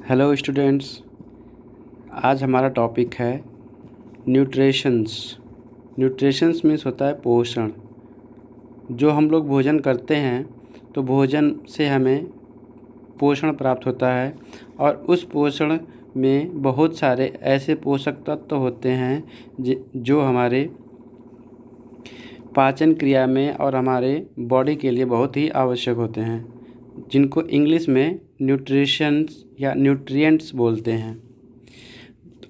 Hello students, आज हमारा topic है न्यूट्रिशंस। न्यूट्रिशंस मीन्स होता है पोषण। जो हम लोग भोजन करते हैं तो भोजन से हमें पोषण प्राप्त होता है और उस पोषण में बहुत सारे ऐसे पोषक तत्व होते हैं जो हमारे पाचन क्रिया में और हमारे बॉडी के लिए बहुत ही आवश्यक होते हैं, जिनको इंग्लिश में न्यूट्रिशंस या न्यूट्रिएंट्स बोलते हैं।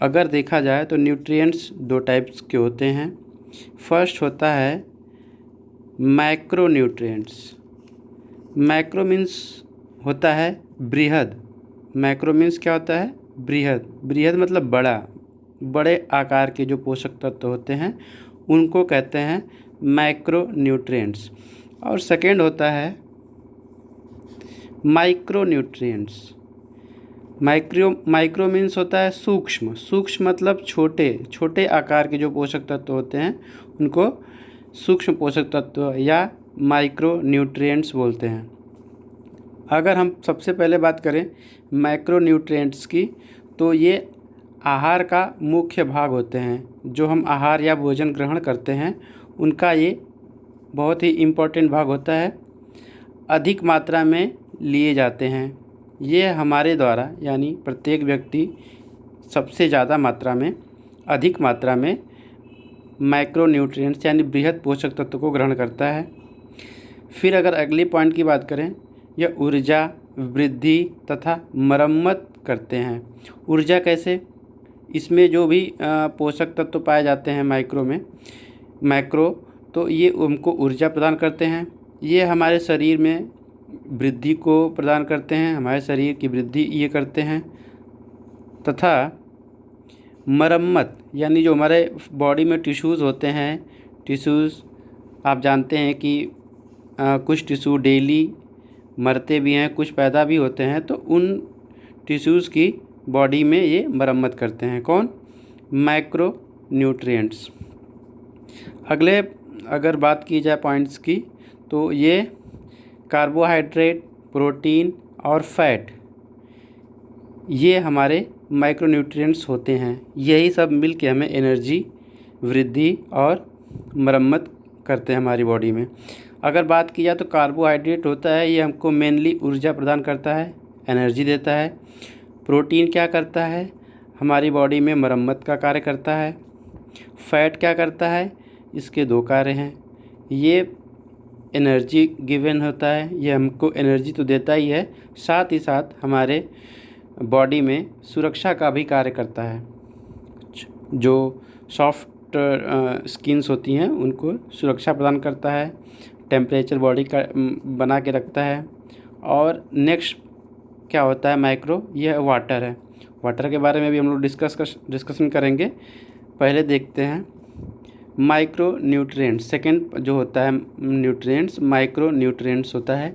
अगर देखा जाए तो न्यूट्रिएंट्स दो टाइप्स के होते हैं। फर्स्ट होता है मैक्रो न्यूट्रिएंट्स। मैक्रो मीन्स होता है बृहद। मैक्रो मीन्स क्या होता है? बृहद। बृहद मतलब बड़े आकार के जो पोषक तत्व होते हैं उनको कहते हैं मैक्रो न्यूट्रिएंट्स। और सेकेंड होता है माइक्रो न्यूट्रिएंट्स। माइक्रो मीन्स होता है सूक्ष्म। सूक्ष्म मतलब छोटे आकार के जो पोषक तत्व होते हैं उनको सूक्ष्म पोषक तत्व या माइक्रो न्यूट्रिएंट्स बोलते हैं। अगर हम सबसे पहले बात करें मैक्रो न्यूट्रिएंट्स की, तो ये आहार का मुख्य भाग होते हैं। जो हम आहार या भोजन ग्रहण करते हैं उनका ये बहुत ही इम्पोर्टेंट भाग होता है। अधिक मात्रा में लिए जाते हैं। ये हमारे द्वारा यानी प्रत्येक व्यक्ति सबसे ज़्यादा मात्रा में, अधिक मात्रा में माइक्रो न्यूट्रिएंट्स यानी बृहद पोषक तत्व को ग्रहण करता है। फिर अगर अगले पॉइंट की बात करें, यह ऊर्जा वृद्धि तथा मरम्मत करते हैं। ऊर्जा कैसे? इसमें जो भी पोषक तत्व पाए जाते हैं मैक्रो, तो ये हमको ऊर्जा प्रदान करते हैं। ये हमारे शरीर में वृद्धि को प्रदान करते हैं, हमारे शरीर की वृद्धि ये करते हैं। तथा मरम्मत यानी जो हमारे बॉडी में टिश्यूज़ होते हैं, टिश्यूज़ आप जानते हैं कि कुछ टिश्यू डेली मरते भी हैं, कुछ पैदा भी होते हैं, तो उन टिश्यूज़ की बॉडी में ये मरम्मत करते हैं। कौन? Macro nutrients. अगले अगर बात की जाए पॉइंट्स की, तो ये कार्बोहाइड्रेट, प्रोटीन और फैट, ये हमारे माइक्रोन्यूट्रिएंट्स होते हैं। यही सब मिल के हमें एनर्जी, वृद्धि और मरम्मत करते हैं हमारी बॉडी में। अगर बात की जाए तो कार्बोहाइड्रेट होता है, ये हमको मेनली ऊर्जा प्रदान करता है, एनर्जी देता है। प्रोटीन क्या करता है? हमारी बॉडी में मरम्मत का कार्य करता है। फैट क्या करता है? इसके दो कार्य हैं। ये एनर्जी गिवन होता है, ये हमको एनर्जी तो देता ही है, साथ ही साथ हमारे बॉडी में सुरक्षा का भी कार्य करता है। जो सॉफ्ट स्किन्स होती हैं उनको सुरक्षा प्रदान करता है, टेम्परेचर बॉडी का बना के रखता है। और नेक्स्ट क्या होता है माइक्रो? यह वाटर है। वाटर के बारे में भी हम लोग डिस्कशन करेंगे। पहले देखते हैं माइक्रो न्यूट्रिएंट्स। सेकेंड जो होता है न्यूट्रिएंट्स, माइक्रो न्यूट्रिएंट्स होता है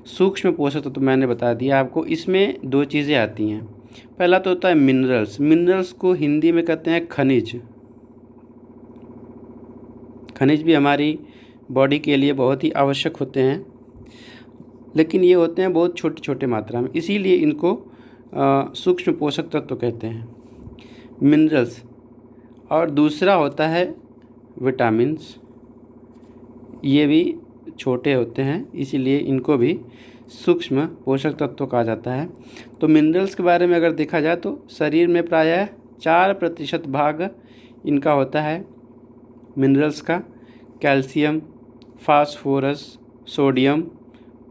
सूक्ष्म पोषक तत्व। तो मैंने बता दिया आपको। इसमें दो चीज़ें आती हैं। पहला तो होता है मिनरल्स। मिनरल्स को हिंदी में कहते हैं खनिज। खनिज भी हमारी बॉडी के लिए बहुत ही आवश्यक होते हैं, लेकिन ये होते हैं बहुत छोटे मात्रा में, इसीलिए इनको सूक्ष्म पोषक तत्व कहते हैं, मिनरल्स। और दूसरा होता है विटामिन्स। ये भी छोटे होते हैं, इसीलिए इनको भी सूक्ष्म पोषक तत्व कहा जाता है। तो मिनरल्स के बारे में अगर देखा जाए तो शरीर में प्रायः 4% भाग इनका होता है मिनरल्स का। Calcium, phosphorus, sodium,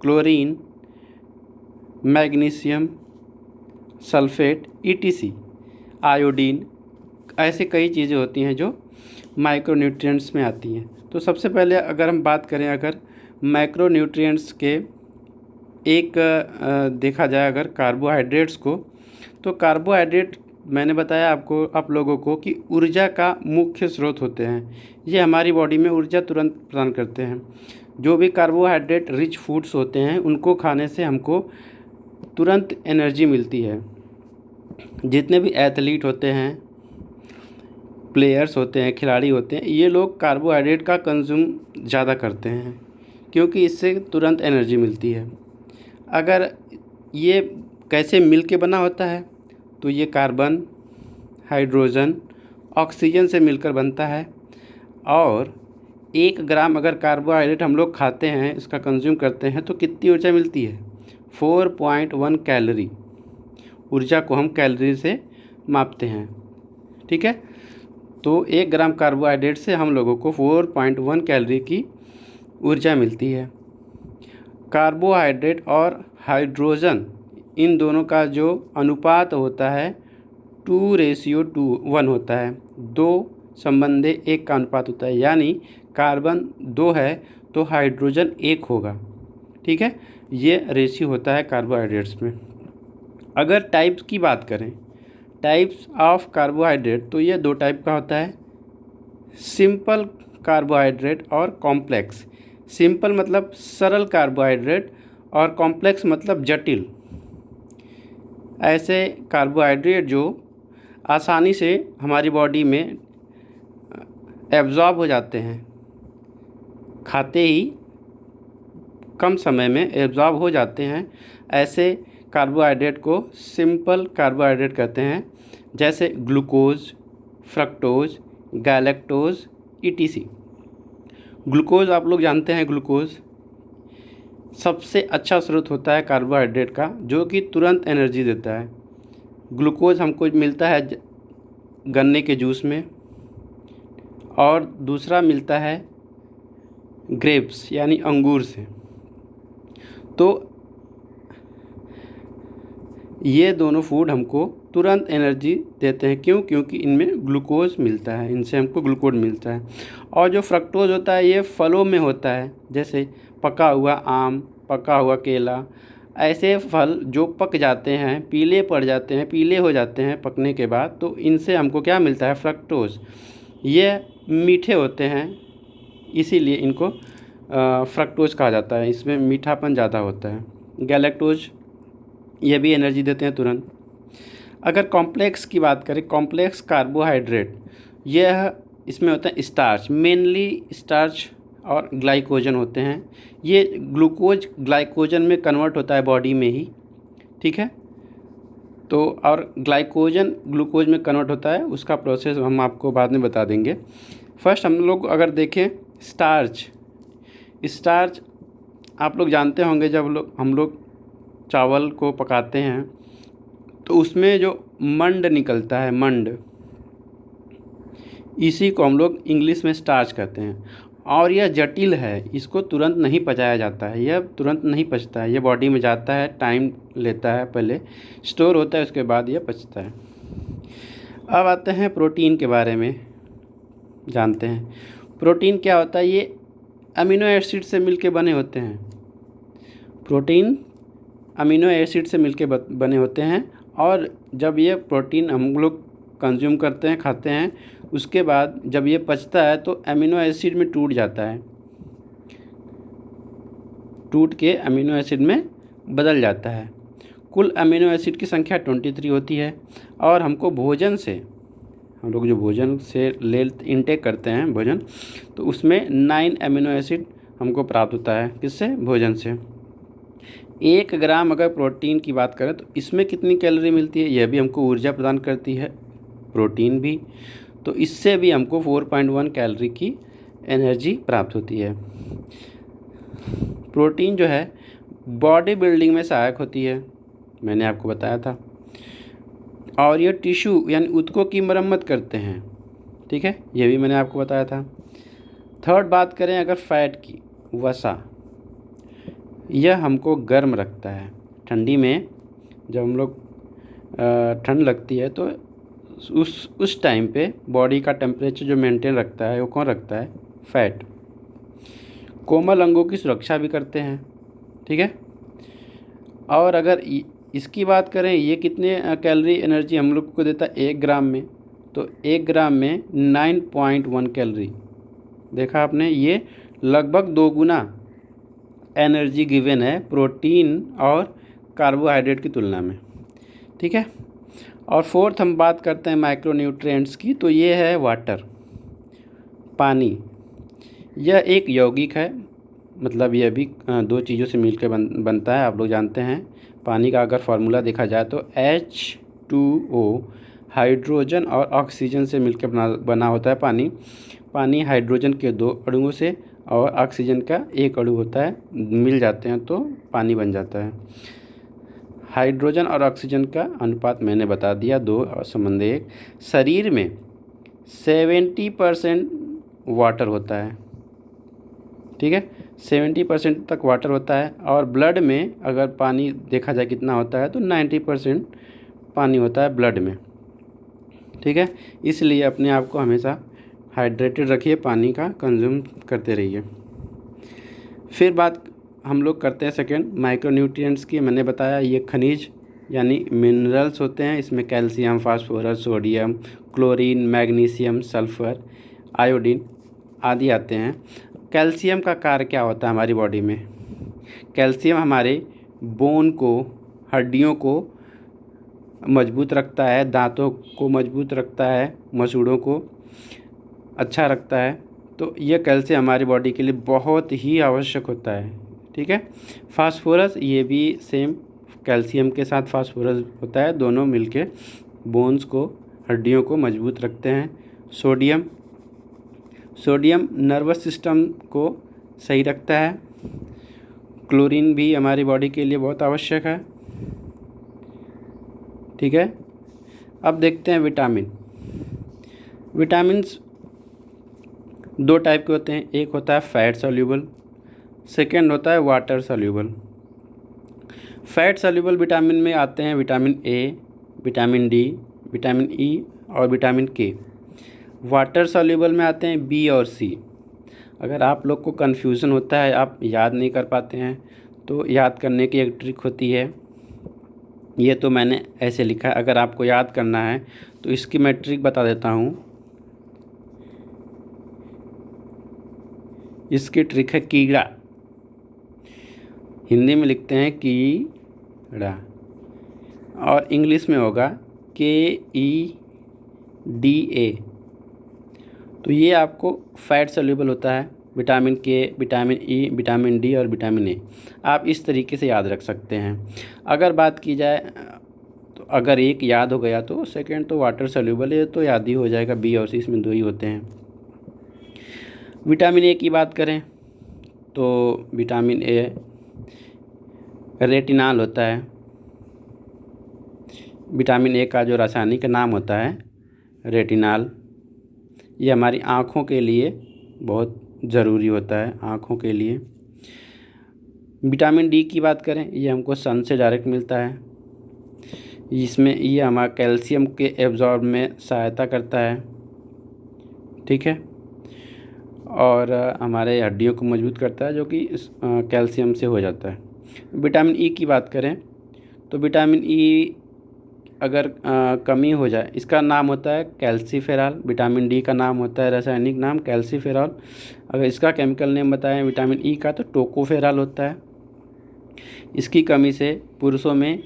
chlorine, magnesium, sulphate, ETC, iodine, ऐसे कई चीज़ें होती हैं जो माइक्रोन्यूट्रिएंट्स में आती हैं। तो सबसे पहले अगर हम बात करें अगर माइक्रोन्यूट्रिएंट्स के एक देखा जाए अगर कार्बोहाइड्रेट्स को, तो कार्बोहाइड्रेट मैंने बताया आप लोगों को कि ऊर्जा का मुख्य स्रोत होते हैं। ये हमारी बॉडी में ऊर्जा तुरंत प्रदान करते हैं। जो भी कार्बोहाइड्रेट रिच फूड्स होते हैं उनको खाने से हमको तुरंत एनर्जी मिलती है। जितने भी एथलीट होते हैं, प्लेयर्स होते हैं, खिलाड़ी होते हैं, ये लोग कार्बोहाइड्रेट का कंज्यूम ज़्यादा करते हैं क्योंकि इससे तुरंत एनर्जी मिलती है। अगर ये कैसे मिल के बना होता है? तो ये कार्बन, हाइड्रोजन, ऑक्सीजन से मिलकर बनता है। और 1 ग्राम अगर कार्बोहाइड्रेट हम लोग खाते हैं, इसका कंज्यूम करते हैं, तो कितनी ऊर्जा मिलती है? 4.1 कैलोरी। ऊर्जा को हम कैलोरी से मापते हैं, ठीक है। तो 1 ग्राम कार्बोहाइड्रेट से हम लोगों को 4.1 कैलोरी की ऊर्जा मिलती है। कार्बोहाइड्रेट और हाइड्रोजन, इन दोनों का जो अनुपात होता है 2:1 होता है। 2 संबंधे 1 का अनुपात होता है, यानी कार्बन 2 है तो हाइड्रोजन 1 होगा, ठीक है। ये रेशियो होता है कार्बोहाइड्रेट्स में। अगर टाइप्स की बात करें, टाइप्स ऑफ कार्बोहाइड्रेट, तो ये 2 टाइप का होता है, सिंपल कार्बोहाइड्रेट और कॉम्प्लेक्स। सिंपल मतलब सरल कार्बोहाइड्रेट और कॉम्प्लेक्स मतलब जटिल। ऐसे कार्बोहाइड्रेट जो आसानी से हमारी बॉडी में एब्जॉर्ब हो जाते हैं, खाते ही कम समय में एब्जॉर्ब हो जाते हैं, ऐसे कार्बोहाइड्रेट को सिंपल कार्बोहाइड्रेट कहते हैं। जैसे glucose, fructose, galactose, etc. Glucose आप लोग जानते हैं, ग्लूकोज सबसे अच्छा स्रोत होता है कार्बोहाइड्रेट का, जो कि तुरंत एनर्जी देता है। ग्लूकोज हमको मिलता है गन्ने के जूस में, और दूसरा मिलता है ग्रेप्स यानी अंगूर से। तो ये दोनों फूड हमको तुरंत एनर्जी देते हैं। क्यों? क्योंकि इनमें ग्लूकोज मिलता है, इनसे हमको ग्लूकोज मिलता है। और जो फ्रक्टोज होता है ये फलों में होता है, जैसे पका हुआ आम, पका हुआ केला। ऐसे फल जो पक जाते हैं, पीले पड़ जाते हैं, पीले हो जाते हैं पकने के बाद, तो इनसे हमको क्या मिलता है? फ्रक्टोज। ये मीठे होते हैं, इसीलिए इनको फ्रक्टोज कहा जाता है। इसमें मीठापन ज़्यादा होता है। गैलेक्टोज, ये भी एनर्जी देते हैं तुरंत। अगर कॉम्प्लेक्स की बात करें, कॉम्प्लेक्स कार्बोहाइड्रेट, यह इसमें होता है स्टार्च, मेनली स्टार्च और ग्लाइकोजन होते हैं। ये ग्लूकोज ग्लाइकोजन में कन्वर्ट होता है बॉडी में ही, ठीक है। तो और ग्लाइकोजन ग्लूकोज में कन्वर्ट होता है, उसका प्रोसेस हम आपको बाद में बता देंगे। फर्स्ट हम लोग अगर देखें स्टार्च, स्टार्च आप लोग जानते होंगे, जब हम लोग चावल को पकाते हैं तो उसमें जो मंड निकलता है, मंड, इसी को हम लोग इंग्लिश में स्टार्च कहते हैं। और यह जटिल है, इसको तुरंत नहीं पचाया जाता है, यह तुरंत नहीं पचता है, यह बॉडी में जाता है, टाइम लेता है, पहले स्टोर होता है, उसके बाद यह पचता है। अब आते हैं प्रोटीन के बारे में, जानते हैं प्रोटीन क्या होता है। ये अमीनो एसिड से मिलके बने होते हैं। प्रोटीन अमीनो एसिड से मिलके बने होते हैं, और जब ये प्रोटीन हम लोग कंज्यूम करते हैं, खाते हैं, उसके बाद जब ये पचता है तो अमीनो एसिड में टूट जाता है, टूट के अमीनो एसिड में बदल जाता है। कुल अमीनो एसिड की संख्या 23 होती है। और हमको भोजन से, हम लोग जो भोजन से इंटेक करते हैं भोजन, तो उसमें 9 अमीनो एसिड हमको प्राप्त होता है। किससे? भोजन से। 1 ग्राम अगर प्रोटीन की बात करें तो इसमें कितनी कैलोरी मिलती है? यह भी हमको ऊर्जा प्रदान करती है, प्रोटीन भी। तो इससे भी हमको 4.1 कैलोरी की एनर्जी प्राप्त होती है। प्रोटीन जो है बॉडी बिल्डिंग में सहायक होती है, मैंने आपको बताया था। और ये टिश्यू यानी ऊतकों की मरम्मत करते हैं, ठीक है, ये भी मैंने आपको बताया था। थर्ड बात करें अगर फैट की, वसा, यह हमको गर्म रखता है। ठंडी में जब हम लोग ठंड लगती है तो उस टाइम पे बॉडी का टेम्परेचर जो मेंटेन रखता है वो कौन रखता है? फैट। कोमल अंगों की सुरक्षा भी करते हैं, ठीक है। और अगर इसकी बात करें, ये कितने कैलोरी एनर्जी हम लोग को देता है 1 ग्राम में? तो 1 ग्राम में 9.1 कैलोरी। देखा आपने, ये लगभग 2 गुना एनर्जी गिवन है प्रोटीन और कार्बोहाइड्रेट की तुलना में, ठीक है। और फोर्थ हम बात करते हैं माइक्रोन्यूट्रिएंट्स की, तो ये है वाटर, पानी। यह एक यौगिक है, मतलब यह भी 2 चीज़ों से मिलकर बनता है। आप लोग जानते हैं पानी का अगर फार्मूला देखा जाए तो H2O हाइड्रोजन और ऑक्सीजन से मिलकर बना होता है पानी। पानी हाइड्रोजन के 2 अणुओं से और ऑक्सीजन का 1 अणु होता है, मिल जाते हैं तो पानी बन जाता है। हाइड्रोजन और ऑक्सीजन का अनुपात मैंने बता दिया, 2 और संबंध 1। शरीर में 70% वाटर होता है, ठीक है, 70% तक वाटर होता है। और ब्लड में अगर पानी देखा जाए कितना होता है तो 90% पानी होता है ब्लड में, ठीक है। इसलिए अपने आप को हमेशा हाइड्रेटेड रखिए, पानी का कंज्यूम करते रहिए। फिर बात हम लोग करते हैं सेकेंड माइक्रोन्यूट्रिएंट्स की। मैंने बताया ये खनिज यानी मिनरल्स होते हैं। इसमें calcium, phosphorus, sodium, chlorine, magnesium, sulphur, iodine आदि आते हैं। कैल्शियम का कार्य क्या होता है हमारी बॉडी में? कैल्शियम हमारे बोन को, हड्डियों को मजबूत रखता है, दांतों को मजबूत रखता है, मसूड़ों को अच्छा रखता है। तो ये कैल्शियम हमारी बॉडी के लिए बहुत ही आवश्यक होता है, ठीक है। फास्फोरस, ये भी सेम कैल्शियम के साथ फास्फोरस होता है, दोनों मिलके बोन्स को, हड्डियों को मजबूत रखते हैं। सोडियम, सोडियम नर्वस सिस्टम को सही रखता है। क्लोरीन भी हमारी बॉडी के लिए बहुत आवश्यक है, ठीक है। अब देखते हैं विटामिन। विटामिन्स 2 टाइप के होते हैं, एक होता है फैट सॉल्यूबल, सेकेंड होता है water soluble. Fat soluble vitamin में आते हैं vitamin A, vitamin D, vitamin E और विटामिन के। वाटर सॉल्यूबल में आते हैं बी और सी। अगर आप लोग को कन्फ्यूज़न होता है, आप याद नहीं कर पाते हैं, तो याद करने की एक ट्रिक होती है। ये तो मैंने ऐसे लिखा है, अगर आपको याद करना है तो इसकी मैं ट्रिक बता देता हूँ। इसकी ट्रिक है कीड़ा, हिंदी में लिखते हैं कीड़ा और इंग्लिश में होगा KEDA। तो ये आपको फैट सॉल्यूबल होता है, विटामिन के, विटामिन ई, विटामिन डी और विटामिन ए। आप इस तरीके से याद रख सकते हैं। अगर बात की जाए तो अगर एक याद हो गया तो सेकंड तो वाटर सॉल्यूबल है, तो याद ही हो जाएगा, बी और सी इसमें 2 ही होते हैं। विटामिन ए की बात करें तो विटामिन ए रेटिनॉल होता है। विटामिन ए का जो रासायनिक नाम होता है रेटिनॉल, ये हमारी आँखों के लिए बहुत ज़रूरी होता है, आँखों के लिए। विटामिन डी की बात करें, ये हमको सन से डायरेक्ट मिलता है। इसमें ये हमारा कैल्शियम के एब्जॉर्ब में सहायता करता है, ठीक है, और हमारे हड्डियों को मजबूत करता है, जो कि कैल्शियम से हो जाता है। विटामिन ई की बात करें तो विटामिन ई अगर कमी हो जाए, इसका नाम होता है कैल्सीफेरॉल। विटामिन डी का नाम होता है रासायनिक नाम कैल्सीफेरॉल। अगर इसका केमिकल नेम बताएं विटामिन ई का तो टोकोफेरॉल होता है। इसकी कमी से पुरुषों में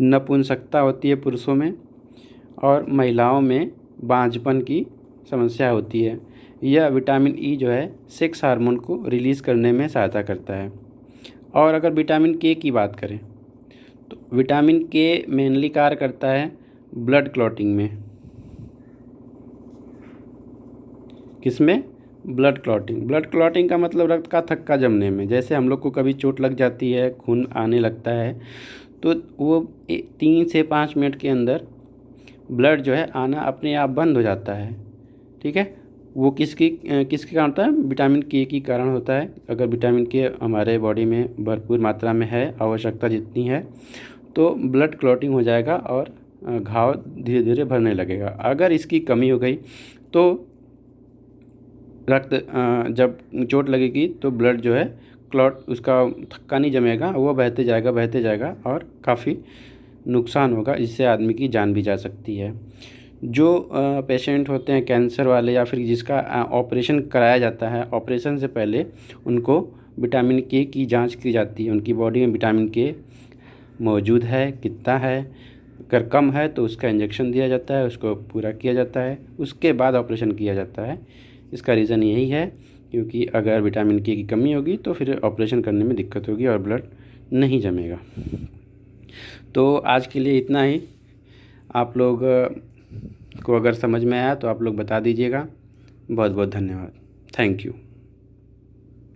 नपुंसकता होती है पुरुषों में, और महिलाओं में बांझपन की समस्या होती है। यह विटामिन ई जो है सेक्स हार्मोन को रिलीज़ करने में सहायता करता है। और अगर विटामिन के की बात करें तो विटामिन के मेनली कार्य करता है ब्लड क्लॉटिंग में। किसमें? Blood clotting. ब्लड क्लॉटिंग का मतलब रक्त का थक्का जमने में। जैसे हम लोग को कभी चोट लग जाती है, खून आने लगता है, तो वो 3 से 5 मिनट के अंदर ब्लड जो है आना अपने आप बंद हो जाता है, ठीक है। वो किसके कारण होता है? विटामिन के की कारण होता है। अगर विटामिन के हमारे बॉडी में भरपूर मात्रा में है, आवश्यकता जितनी है, तो ब्लड क्लॉटिंग हो जाएगा और घाव धीरे धीरे भरने लगेगा। अगर इसकी कमी हो गई तो रक्त जब चोट लगेगी तो ब्लड जो है क्लॉट, उसका थक्का नहीं जमेगा, वो बहते जाएगा और काफ़ी नुकसान होगा, जिससे आदमी की जान भी जा सकती है। जो पेशेंट होते हैं कैंसर वाले या फिर जिसका ऑपरेशन कराया जाता है, ऑपरेशन से पहले उनको विटामिन के की जांच की जाती है। उनकी बॉडी में विटामिन के मौजूद है, कितना है, अगर कम है तो उसका इंजेक्शन दिया जाता है, उसको पूरा किया जाता है, उसके बाद ऑपरेशन किया जाता है। इसका रीज़न यही है क्योंकि अगर विटामिन के की कमी होगी तो फिर ऑपरेशन करने में दिक्कत होगी और ब्लड नहीं जमेगा। तो आज के लिए इतना ही। आप लोग को अगर समझ में आया तो आप लोग बता दीजिएगा। बहुत बहुत धन्यवाद। Thank you.